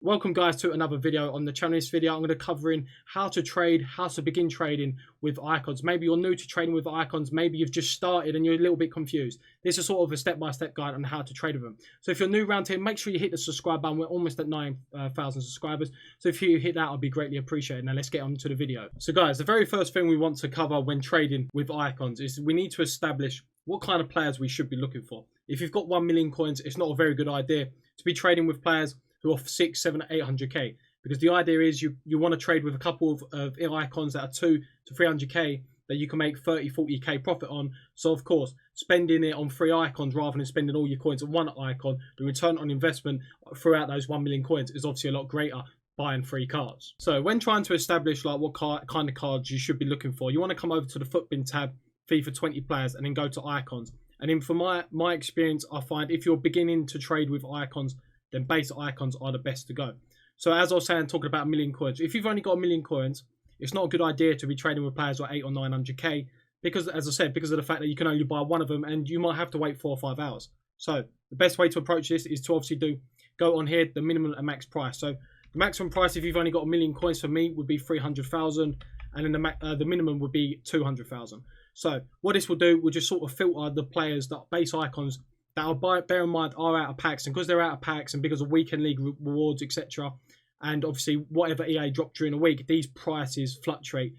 Welcome guys to another video on the channel. In this video I'm going to cover in how to trade, how to begin trading with icons. Maybe you're new to trading with icons, maybe you've just started and you're a little bit confused. This is sort of a step-by-step guide on how to trade with them. So if you're new around here, make sure you hit the subscribe button. We're almost at 9,000 subscribers. So if you hit that, I'll be greatly appreciated. Now let's get on to the video. So guys, the very first thing we want to cover when trading with icons is we need to establish what kind of players we should be looking for. If you've got 1 million coins, it's not a very good idea to be trading with players who are 6, 7, 800k, because the idea is you want to trade with a couple of icons that are 2 to 300k that you can make 30, 40k profit on. So of course, spending it on 3 icons rather than spending all your coins on 1 icon, the return on investment throughout those 1 million coins is obviously a lot greater buying 3 cards. So when trying to establish like what kind of cards you should be looking for, you want to come over to the Footbin tab, FIFA 20 players, and then go to icons. And then from my experience, I find if you're beginning to trade with icons, then base icons are the best to go. So as I was saying, talking about 1 million coins, if you've only got 1 million coins, it's not a good idea to be trading with players who are 8 or 900k, because as I said, because of the fact that you can only buy 1 of them and you might have to wait 4 or 5 hours. So the best way to approach this is to obviously go on here, the minimum and max price. So the maximum price, if you've only got 1 million coins, for me would be 300,000, and then the minimum would be 200,000. So what this will do, we'll just sort of filter the players that base icons that are, bear in mind, are out of packs, and because they're out of packs and because of weekend league rewards, etc., and obviously whatever EA dropped during the week, these prices fluctuate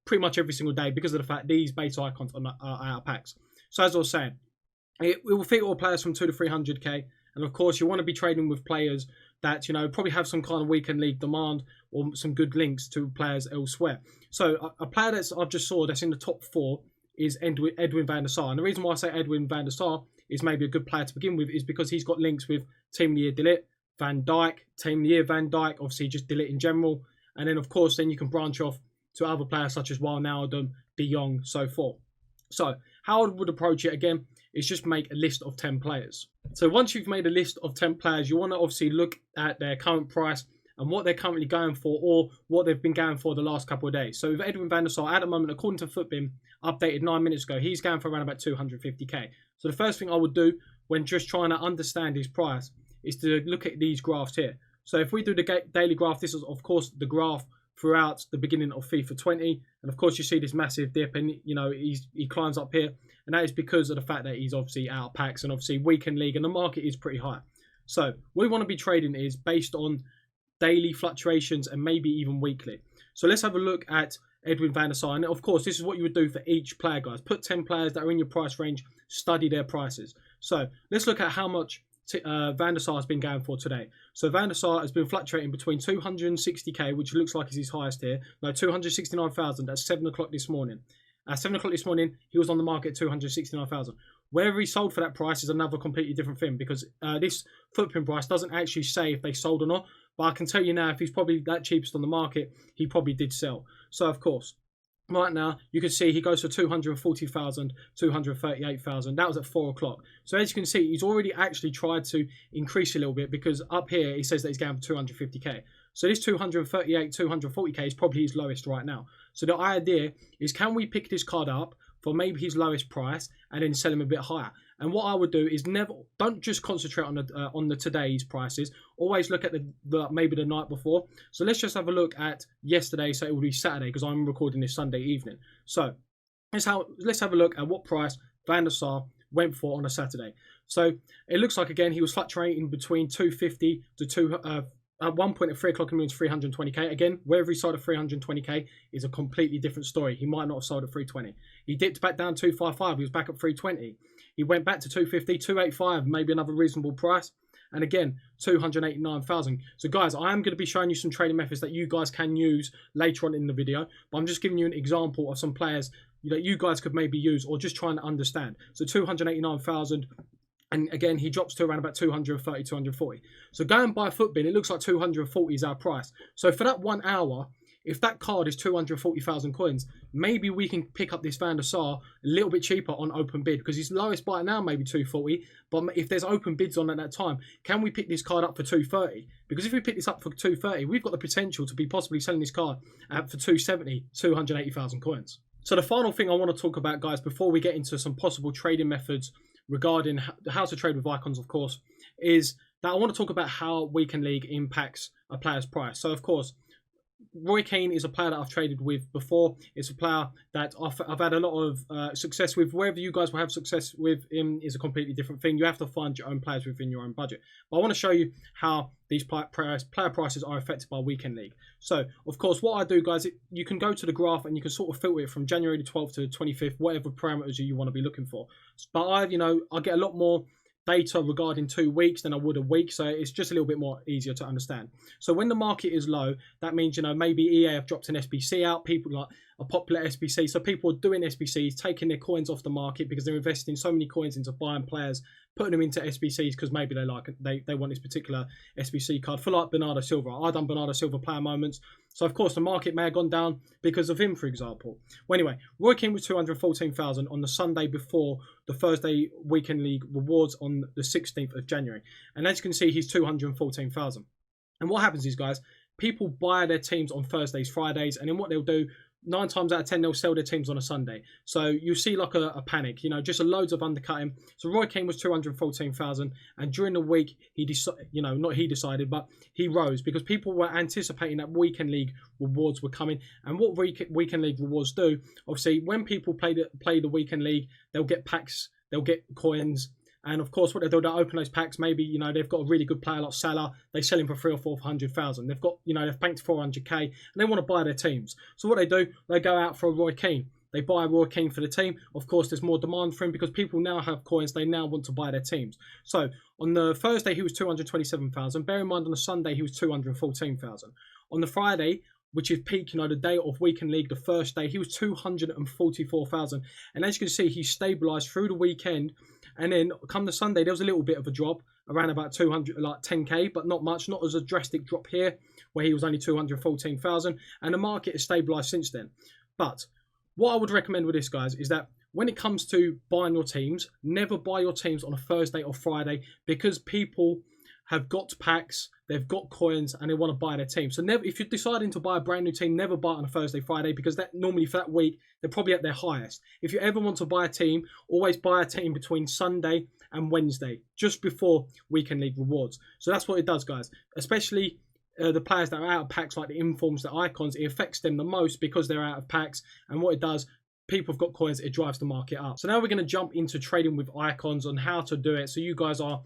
pretty much every single day because of the fact these base icons are out of packs. So as I was saying, it will fit all players from 2 to 300k, and of course you want to be trading with players that, you know, probably have some kind of weekend league demand or some good links to players elsewhere. So a player that I've just saw that's in the top 4 is Edwin van der Sar, and the reason why I say Edwin van der Sar is maybe a good player to begin with is because he's got links with Team of the Year De Ligt, Van Dijk, Team of the Year Van Dijk, obviously just De Ligt in general, and then of course then you can branch off to other players such as Wijnaldum, De Jong, so forth. So how I would approach it again is just make a list of 10 players. So once you've made a list of 10 players, you want to obviously look at their current price and what they're currently going for, or what they've been going for the last couple of days. So with Edwin van der Sar, at the moment, according to Footbin, updated 9 minutes ago, he's going for around about 250k. So the first thing I would do when just trying to understand his price is to look at these graphs here. So if we do the daily graph, this is of course the graph throughout the beginning of FIFA 20, and of course you see this massive dip, and you know he climbs up here, and that is because of the fact that he's obviously out of packs and obviously weekend league, and the market is pretty high. So what we want to be trading is based on daily fluctuations and maybe even weekly. So let's have a look at Edwin van der Sar, and of course this is what you would do for each player, guys. Put 10 players that are in your price range, study their prices. So let's look at how much van der Sar has been going for today. So van der Sar has been fluctuating between 260k, which looks like is his highest here. No, 269,000 at 7 o'clock this morning. At 7 o'clock this morning, he was on the market at 269,000. Wherever he sold for that price is another completely different thing, because this Footprint price doesn't actually say if they sold or not. But I can tell you now, if he's probably that cheapest on the market, he probably did sell. So of course, right now you can see he goes for 240,000, 238,000. That was at 4 o'clock. So as you can see, he's already actually tried to increase a little bit, because up here he says that he's going for 250k. So this 238, 240k is probably his lowest right now. So the idea is, can we pick this card up for maybe his lowest price and then sell him a bit higher? And what I would do is don't just concentrate on the today's prices. Always look at the maybe the night before. So let's just have a look at yesterday. So it will be Saturday, because I'm recording this Sunday evening. So let's have a look at what price van der Sar went for on a Saturday. So it looks like, again, he was fluctuating between 250 to at one point at 3 o'clock in the morning, 320k. Again, wherever he sold at 320k is a completely different story. He might not have sold at 320. He dipped back down 255. He was back at 320. He went back to 250, 285, maybe another reasonable price. And again, 289,000. So guys, I am going to be showing you some trading methods that you guys can use later on in the video. But I'm just giving you an example of some players that you guys could maybe use, or just trying to understand. So 289,000. And again, he drops to around about 230, 240. So going by Footbin, it looks like 240 is our price. So for that 1 hour, if that card is 240,000 coins, maybe we can pick up this van der Sar a little bit cheaper on open bid, because his lowest buy now maybe 240. But if there's open bids on at that time, can we pick this card up for 230? Because if we pick this up for 230, we've got the potential to be possibly selling this card for 270, 280,000 coins. So the final thing I want to talk about, guys, before we get into some possible trading methods regarding how to trade with icons, of course, is that I want to talk about how Weekend League impacts a player's price. So, of course, Roy Keane is a player that I've traded with before. It's a player that I've had a lot of success with. Wherever you guys will have success with him is a completely different thing. You have to find your own players within your own budget. But I want to show you how these player prices are affected by Weekend League. So, of course, what I do, guys, you can go to the graph and you can sort of filter it from January the 12th to the 25th, whatever parameters you want to be looking for. But I get a lot more data regarding 2 weeks than I would a week, so it's just a little bit more easier to understand. So when the market is low, that means maybe EA have dropped an SBC out, people like a popular SBC, so people are doing SBCs, taking their coins off the market because they're investing so many coins into buying players, putting them into SBCs because maybe they like it, they want this particular SBC card for like Bernardo Silva. I done Bernardo Silva player moments, so of course the market may have gone down because of him, for example. Well, anyway, Roy Keane was 214,000 on the Sunday before the Thursday Weekend League rewards on the 16th of January, and as you can see, he's 214,000. And what happens is, guys, people buy their teams on Thursdays, Fridays, and then what they'll do, 9 times out of 10, they'll sell their teams on a Sunday. So you see like a panic, just loads of undercutting. So Roy Keane was 214,000, and during the week, but he rose because people were anticipating that Weekend League rewards were coming. And what Weekend League rewards do, obviously, when people play the Weekend League, they'll get packs, they'll get coins. And of course, what they do, they'll open those packs. Maybe, they've got a really good player like Salah. They sell him for 300,000 or 400,000. They've got, they've banked 400k and they want to buy their teams. So what they do, they go out for a Roy Keane. They buy a Roy Keane for the team. Of course, there's more demand for him because people now have coins. They now want to buy their teams. So on the Thursday, he was 227,000. Bear in mind, on the Sunday, he was 214,000. On the Friday, which is peak, the day of Weekend League, the first day, he was 244,000. And as you can see, he stabilised through the weekend. And then come the Sunday, there was a little bit of a drop, around about 200, like 10k, but not much, not as a drastic drop here, where he was only 214,000. And the market has stabilised since then. But what I would recommend with this, guys, is that when it comes to buying your teams, never buy your teams on a Thursday or Friday because people have got packs, they've got coins, and they want to buy their team. So never, if you're deciding to buy a brand new team, never buy it on a Thursday, Friday, because that normally for that week, they're probably at their highest. If you ever want to buy a team, always buy a team between Sunday and Wednesday, just before Weekend League rewards. So that's what it does, guys. Especially the players that are out of packs, like the informs, the icons, it affects them the most because they're out of packs. And what it does, people have got coins, it drives the market up. So now we're going to jump into trading with icons on how to do it. So you guys are,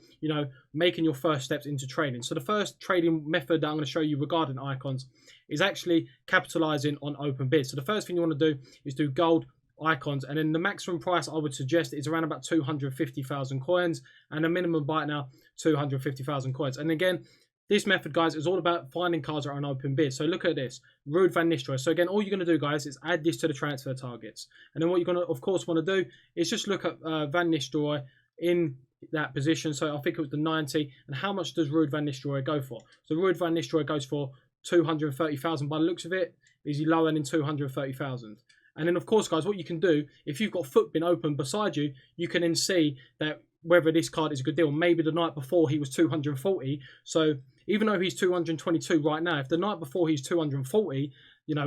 making your first steps into trading. So the first trading method that I'm going to show you regarding icons is actually capitalizing on open bids. So the first thing you want to do is do gold icons, and then the maximum price I would suggest is around about 250,000 coins, and the minimum buy now 250,000 coins. And again, this method, guys, is all about finding cards that are on open bid. So look at this, Ruud van Nistelrooy. So again, all you're going to do, guys, is add this to the transfer targets. And then what you're going to, of course, want to do is just look at Van Nistelrooy in that position. So I think it was the 90. And how much does Ruud van Nistelrooy go for? So Ruud van Nistelrooy goes for 230,000 by the looks of it. Is he lower than 230,000? And then, of course, guys, what you can do, if you've got Footbin open beside you, you can then see that whether this card is a good deal. Maybe the night before he was 240. So even though he's 222 right now, if the night before he's 240,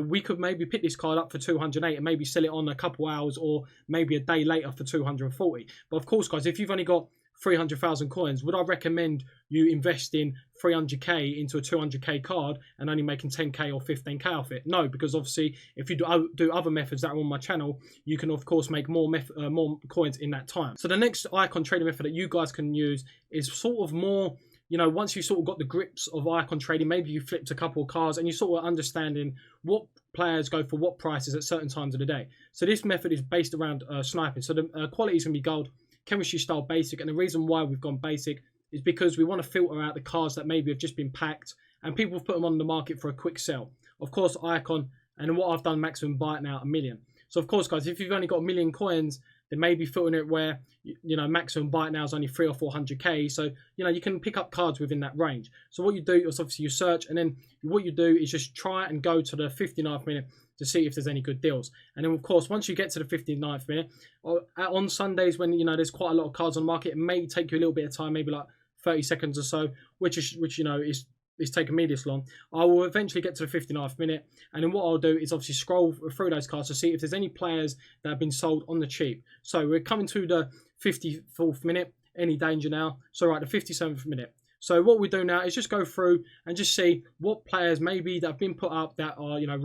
we could maybe pick this card up for 208 and maybe sell it on a couple hours or maybe a day later for 240. But of course, guys, if you've only got 300,000 coins, would I recommend you invest in 300k into a 200k card and only making 10k or 15k off it? No, because obviously if you do other methods that are on my channel, you can of course make more coins in that time. So the next icon trading method that you guys can use is sort of more, once you sort of got the grips of icon trading, maybe you flipped a couple of cards and you sort of understanding what players go for what prices at certain times of the day. So this method is based around sniping. So the quality is going to be gold, chemistry style basic, and the reason why we've gone basic is because we want to filter out the cards that maybe have just been packed and people have put them on the market for a quick sell. Of course, icon, and what I've done, maximum buy it now, 1 million. So of course, guys, if you've only got 1 million coins, then maybe filtering it where maximum buy it now is only 300 or 400k. So you can pick up cards within that range. So what you do is obviously you search, and then what you do is just try and go to the 59th minute to see if there's any good deals. And then of course, once you get to the 59th minute, on Sundays when there's quite a lot of cards on the market, it may take you a little bit of time, maybe like 30 seconds or so, which is taking me this long. I will eventually get to the 59th minute, and then what I'll do is obviously scroll through those cards to see if there's any players that have been sold on the cheap. So we're coming to the 54th minute, any danger now. So right, the 57th minute. So what we do now is just go through and just see what players maybe that have been put up that are, you know,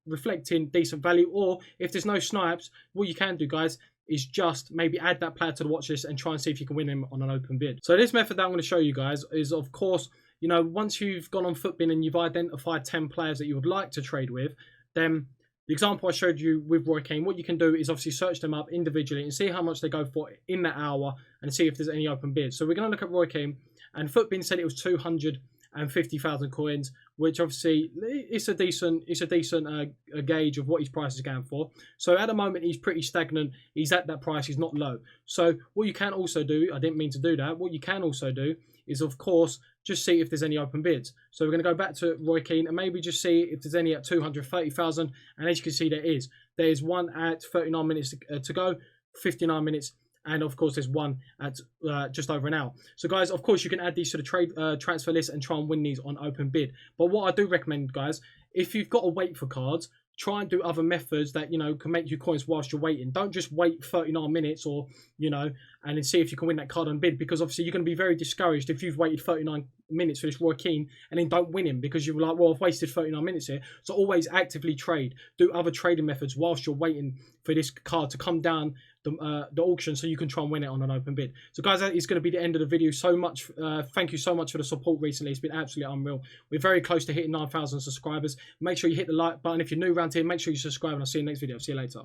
reflecting decent value, or if there's no snipes, what you can do, guys, is just maybe add that player to the watch list and try and see if you can win him on an open bid. So this method that I'm going to show you guys is, of course, you know, once you've gone on Footbin and you've identified 10 players that you would like to trade with, then the example I showed you with Roy Keane, what you can do is obviously search them up individually and see how much they go for in that hour and see if there's any open bids. So we're going to look at Roy Keane, and Footbin said it was 250,000 coins, which obviously it's a decent gauge of what his price is going for. So at the moment he's pretty stagnant. He's at that price. He's not low. So what you can also do, I didn't mean to do that. What you can also do is, of course, just see if there's any open bids. So we're going to go back to Roy Keane and maybe just see if there's any at 230,000. And as you can see, there is. There is one at 39 minutes to go, 59 minutes. And of course, there's one at just over an hour. So guys, of course, you can add these to the trade transfer list and try and win these on open bid. But what I do recommend, guys, if you've got to wait for cards, try and do other methods that, you know, can make you coins whilst you're waiting. Don't just wait 39 minutes or, you know, and then see if you can win that card on bid, because obviously you're going to be very discouraged if you've waited 39 minutes for this Roy Keane and then don't win him because you're like, well, I've wasted 39 minutes here. So always actively trade. Do other trading methods whilst you're waiting for this card to come down the auction so you can try and win it on an open bid. So guys, that is going to be the end of the video. So much thank you so much for the support recently. It's been absolutely unreal. We're very close to hitting 9,000 subscribers. Make sure you hit the like button if you're new around here. Make sure you subscribe, and I'll see you in the next video. See you later.